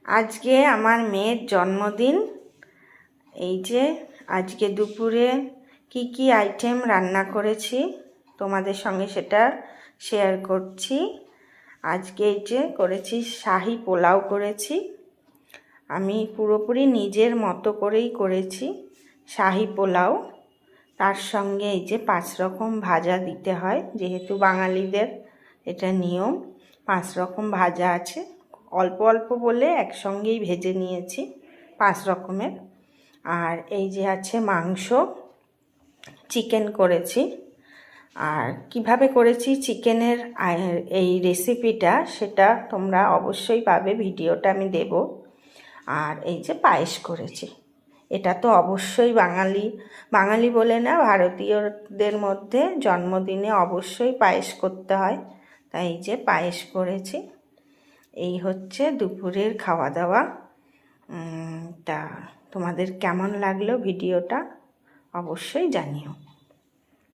আজকে আমার মেয়ের জন্মদিন। এই যে আজকে দুপুরে কি কি আইটেম রান্না করেছি তোমাদের সঙ্গে সেটা শেয়ার করছি। আজকে এই যে করেছি শাহি পোলাও করেছি। আমি পুরোপুরি নিজের মতো করেই করেছি শাহি পোলাও। তার সঙ্গে এই যে 5 রকম ভাজা দিতে হয়, যেহেতু বাঙালিদের এটা নিয়ম। 5 রকম ভাজা আছে, অল্প অল্প বলে একসঙ্গেই ভেজে নিয়েছি 5 রকমের। আর এই যে আছে মাংস, চিকেন করেছি। আর কিভাবে করেছি চিকেনের এই রেসিপিটা সেটা তোমরা অবশ্যই পাবে, ভিডিওটা আমি দেব। আর এই যে পায়েস করেছি। এটা তো অবশ্যই বাঙালি বলে না, ভারতীয়দের মধ্যে জন্মদিনে অবশ্যই পায়েস করতে হয়, তাই এই যে পায়েস করেছি। এই হচ্ছে দুপুরের খাওয়া দাওয়া। তা তোমাদের কেমন লাগলো ভিডিওটা অবশ্যই জানিও।